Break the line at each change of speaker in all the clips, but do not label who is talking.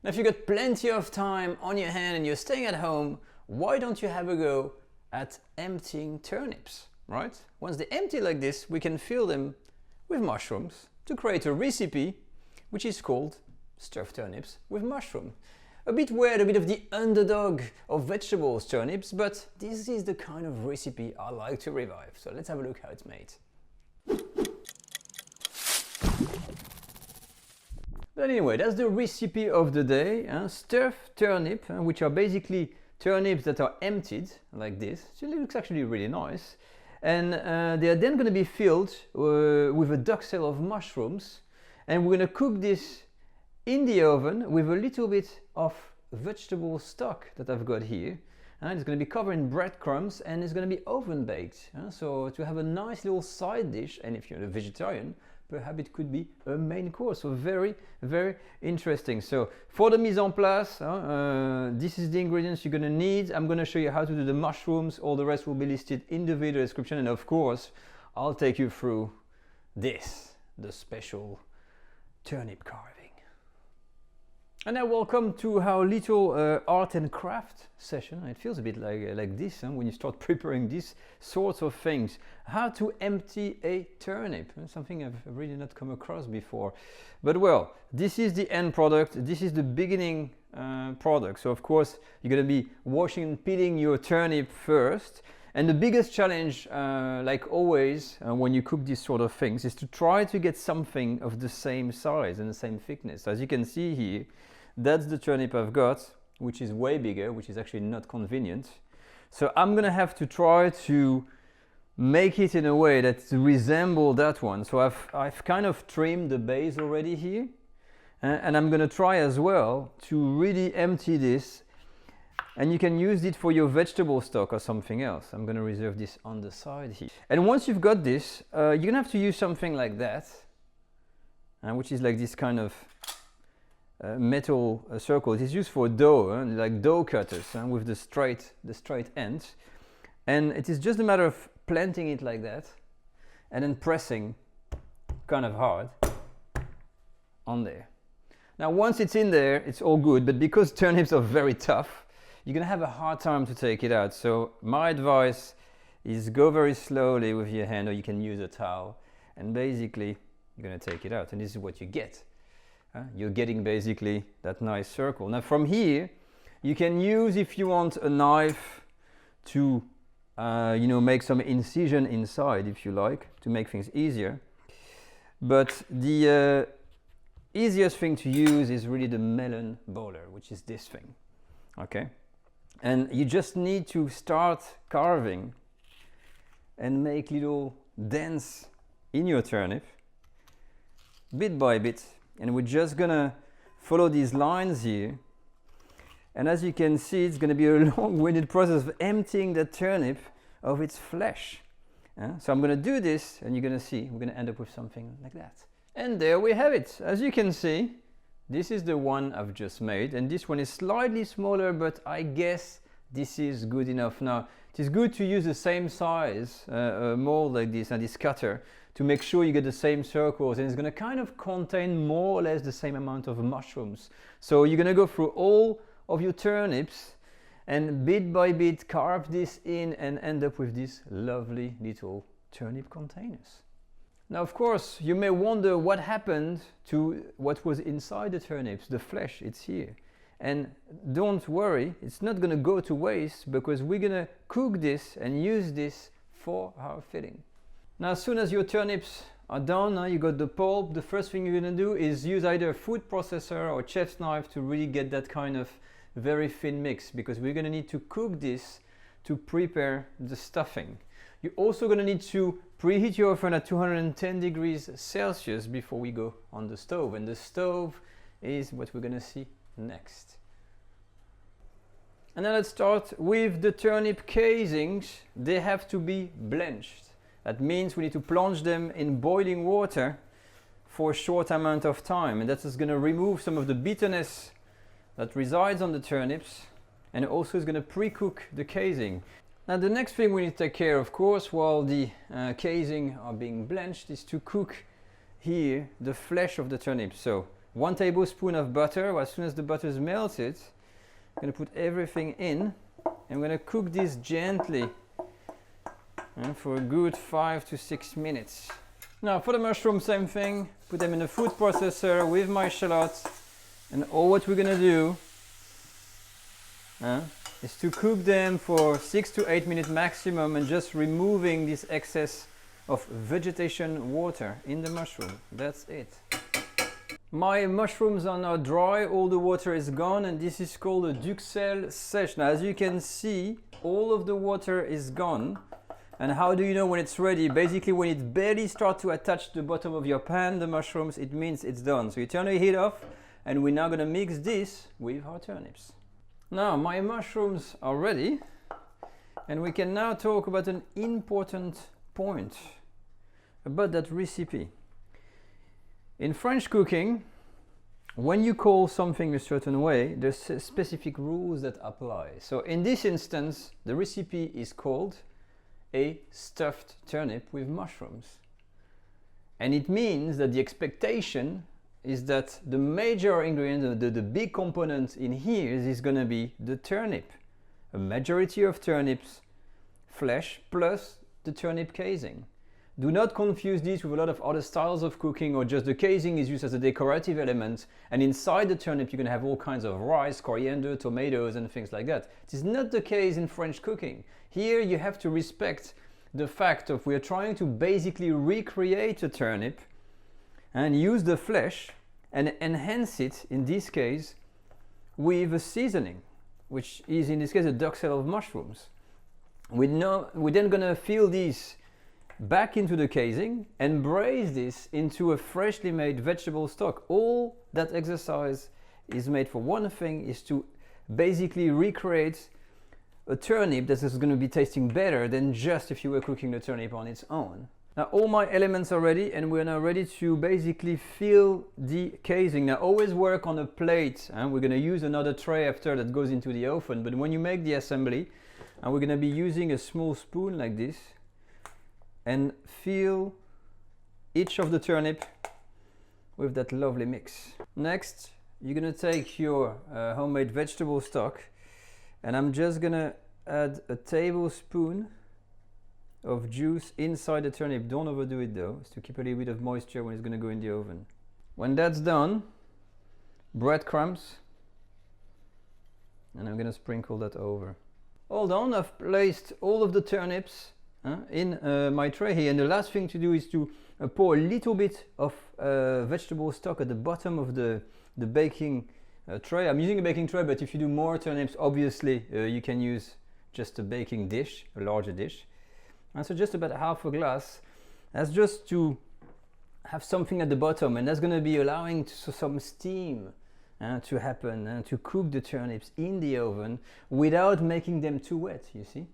Now if you've got plenty of time on your hand and you're staying at home, why don't you have a go at emptying turnips, right? Once they empty like this, we can fill them with mushrooms to create a recipe which is called stuffed turnips with mushroom. A bit weird, a bit of the underdog of vegetables turnips, but this is the kind of recipe I like to revive. So let's have a look how it's made. But anyway, that's the recipe of the day. Stuffed turnip, which are basically turnips that are emptied like this. So it looks actually really nice. And they are then going to be filled with a duxelle of mushrooms. And we're going to cook this in the oven with a little bit of vegetable stock that I've got here. And it's going to be covered in breadcrumbs and it's going to be oven baked. So to have a nice little side dish, and if you're a vegetarian, perhaps it could be a main course. So very, very interesting. So for the mise en place, this is the ingredients you're going to need. I'm going to show you how to do the mushrooms. All the rest will be listed in the video description. And of course, I'll take you through this, the special turnip carving. And now welcome to our little art and craft session. It feels a bit like this when you start preparing these sorts of things. How to empty a turnip, something I've really not come across before. But well, this is the end product. This is the beginning product. So of course, you're going to be washing and peeling your turnip first. And the biggest challenge, like always, when you cook these sort of things, is to try to get something of the same size and the same thickness. So as you can see here, that's the turnip I've got, which is way bigger, which is actually not convenient. So I'm going to have to try to make it in a way that resembles that one. So I've kind of trimmed the base already here. And I'm going to try as well to really empty this. And you can use it for your vegetable stock or something else. I'm going to reserve this on the side here. And once you've got this, you're going to have to use something like that, which is like this kind of metal circle. It is used for dough, like dough cutters, with the straight end. And it is just a matter of planting it like that and then pressing kind of hard on there. Now once it's in there, it's all good, but because turnips are very tough, you're going to have a hard time to take it out. So my advice is go very slowly with your hand, or you can use a towel, and basically you're going to take it out. And this is what you get. You're getting basically that nice circle. Now from here, you can use, if you want, a knife to make some incision inside, if you like, to make things easier. But the easiest thing to use is really the melon bowler, which is this thing. Okay, and you just need to start carving and make little dents in your turnip, bit by bit. And we're just gonna follow these lines here. And as you can see, it's gonna be a long-winded process of emptying the turnip of its flesh. So I'm gonna do this, and you're gonna see, we're gonna end up with something like that. And there we have it. As you can see, this is the one I've just made, and this one is slightly smaller, but I guess this is good enough. Now, it is good to use the same size mold like this and this cutter to make sure you get the same circles, and it's going to kind of contain more or less the same amount of mushrooms. So you're going to go through all of your turnips and bit by bit carve this in and end up with these lovely little turnip containers. Now of course you may wonder what happened to what was inside the turnips, the flesh. It's here. And don't worry, it's not going to go to waste, because we're going to cook this and use this for our filling. Now as soon as your turnips are done, you got the pulp, the first thing you're going to do is use either a food processor or chef's knife to really get that kind of very thin mix, because we're going to need to cook this to prepare the stuffing. You're also going to need to preheat your oven at 210 degrees Celsius before we go on the stove, and the stove is what we're going to see next. And now let's start with the turnip casings. They have to be blanched. That means we need to plunge them in boiling water for a short amount of time, and that is going to remove some of the bitterness that resides on the turnips, and also is going to pre-cook the casing. Now the next thing we need to take care, of course, while the casing are being blanched, is to cook here the flesh of the turnip. So 1 tablespoon of butter. As soon as the butter is melted, I'm going to put everything in. I'm going to cook this gently for a good 5 to 6 minutes. Now for the mushrooms, same thing. Put them in a food processor with my shallots. And all what we're going to do is to cook them for 6 to 8 minutes maximum, and just removing this excess of vegetation water in the mushroom. That's it. My mushrooms are now dry, all the water is gone, and this is called a duxelle sèche. Now as you can see, all of the water is gone. And how do you know when it's ready? Basically when it barely starts to attach the bottom of your pan, the mushrooms, it means it's done. So you turn the heat off, and we're now going to mix this with our turnips. Now my mushrooms are ready, and we can now talk about an important point about that recipe. In French cooking, when you call something a certain way, there's specific rules that apply. So in this instance, the recipe is called a stuffed turnip with mushrooms. And it means that the expectation is that the major ingredient, the big component in here is going to be the turnip. A majority of turnips, flesh, plus the turnip casing. Do not confuse this with a lot of other styles of cooking, or just the casing is used as a decorative element, and inside the turnip you're going to have all kinds of rice, coriander, tomatoes and things like that. It is not the case in French cooking. Here you have to respect the fact of we are trying to basically recreate a turnip and use the flesh and enhance it, in this case, with a seasoning, which is in this case a duxelle of mushrooms. We're then going to fill these back into the casing and braise this into a freshly made vegetable stock. All that exercise is made for one thing, is to basically recreate a turnip that is going to be tasting better than just if you were cooking the turnip on its own. Now all my elements are ready, and we're now ready to basically fill the casing. Now always work on a plate, and we're going to use another tray after that goes into the oven, but when you make the assembly, and we're going to be using a small spoon like this and fill each of the turnip with that lovely mix. Next, you're going to take your homemade vegetable stock, and I'm just going to add a tablespoon of juice inside the turnip. Don't overdo it though, it's to keep a little bit of moisture when it's going to go in the oven. When that's done, breadcrumbs, and I'm going to sprinkle that over. All done, I've placed all of the turnips in my tray here, and the last thing to do is to pour a little bit of vegetable stock at the bottom of the baking tray. I'm using a baking tray, but if you do more turnips, obviously you can use just a baking dish, a larger dish. And so just about half a glass. That's just to have something at the bottom, and that's going to be allowing some steam to happen and to cook the turnips in the oven without making them too wet, you see.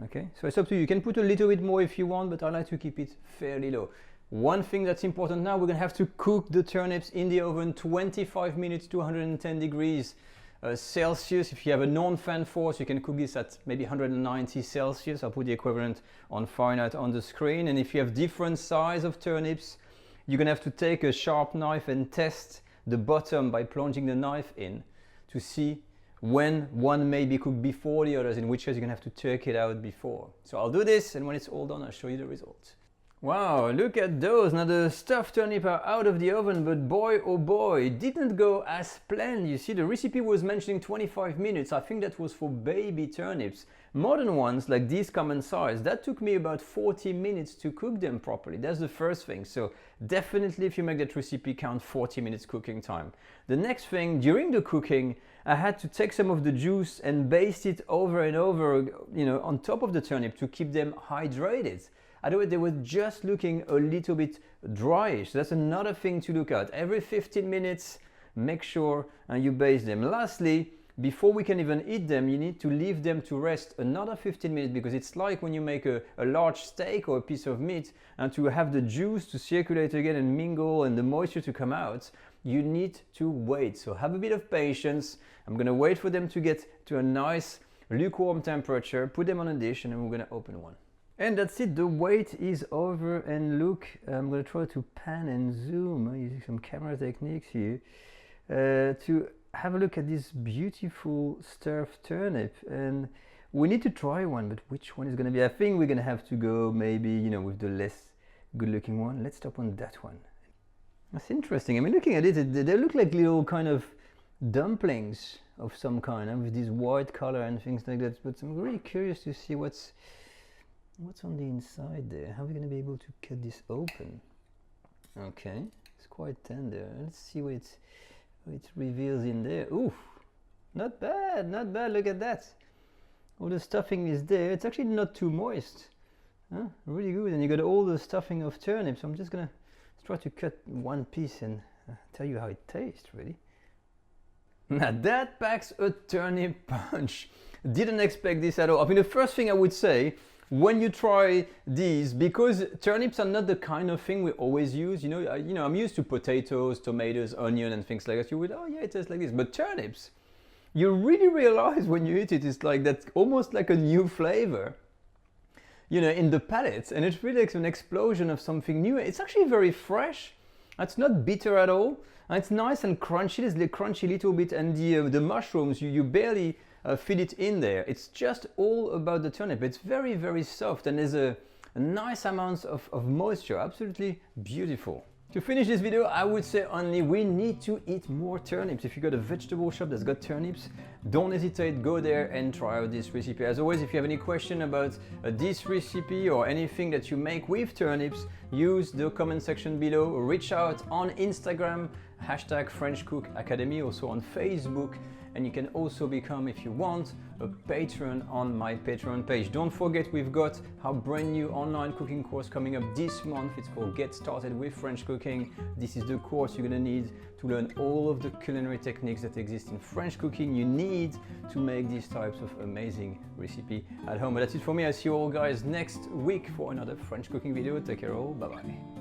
Okay, so it's up to you. You can put a little bit more if you want, but I like to keep it fairly low. One thing that's important now, we're going to have to cook the turnips in the oven 25 minutes to 110 degrees Celsius. If you have a non-fan force, you can cook this at maybe 190 Celsius. I'll put the equivalent on Fahrenheit on the screen. And if you have different size of turnips, you're going to have to take a sharp knife and test the bottom by plunging the knife in to see when one may be cooked before the others, in which case you're going to have to take it out before. So I'll do this, and when it's all done, I'll show you the result. Wow, look at those. Now the stuffed turnip are out of the oven, but boy oh boy, it didn't go as planned. You see, the recipe was mentioning 25 minutes. I think that was for baby turnips. Modern ones, like these common size, that took me about 40 minutes to cook them properly. That's the first thing. So definitely if you make that recipe, count 40 minutes cooking time. The next thing, during the cooking, I had to take some of the juice and baste it over and over, on top of the turnip to keep them hydrated. Otherwise, they were just looking a little bit dryish. That's another thing to look at. Every 15 minutes, make sure you baste them. Lastly, before we can even eat them, you need to leave them to rest another 15 minutes, because it's like when you make a large steak or a piece of meat, and to have the juice to circulate again and mingle and the moisture to come out, you need to wait. So have a bit of patience. I'm going to wait for them to get to a nice lukewarm temperature, put them on a dish, and then we're going to open one. And that's it, the wait is over, and look, I'm gonna try to pan and zoom using some camera techniques here to have a look at this beautiful stuffed turnip. And we need to try one, but which one is gonna be? I think we're gonna have to go maybe, you know, with the less good looking one. Let's stop on that one. That's interesting. I mean, looking at it, they look like little kind of dumplings of some kind, with this white color and things like that, but I'm really curious to see what's on the inside there. How are we going to be able to cut this open? Okay, it's quite tender. Let's see what it reveals in there. Ooh, not bad, not bad. Look at that. All the stuffing is there. It's actually not too moist. Huh? Really good. And you got all the stuffing of turnips. I'm just going to try to cut one piece and tell you how it tastes, really. Now that packs a turnip punch. Didn't expect this at all. I mean, the first thing I would say, when you try these, because turnips are not the kind of thing we always use, you know, I'm used to potatoes, tomatoes, onion and things like that. You would, oh yeah, it tastes like this. But turnips, you really realize when you eat it, it's like that's almost like a new flavor, you know, in the palate. And it's really like an explosion of something new. It's actually very fresh. It's not bitter at all. And it's nice and crunchy. It's a crunchy little bit, and the mushrooms, you barely feel it in there. It's just all about the turnip. It's very, very soft, and there's a nice amount of moisture. Absolutely beautiful. To finish this video, I would say only we need to eat more turnips. If you got a vegetable shop that's got turnips, don't hesitate, go there and try out this recipe. As always, if you have any question about this recipe or anything that you make with turnips, use the comment section below. Reach out on Instagram, hashtag French Cook Academy, also on Facebook. And you can also become, if you want, a patron on my Patreon page. Don't forget, we've got our brand new online cooking course coming up this month. It's called Get Started with French Cooking. This is the course you're gonna need to learn all of the culinary techniques that exist in French cooking you need to make these types of amazing recipe at home. But that's it for me. I'll see you all guys next week for another French cooking video. Take care all, bye bye.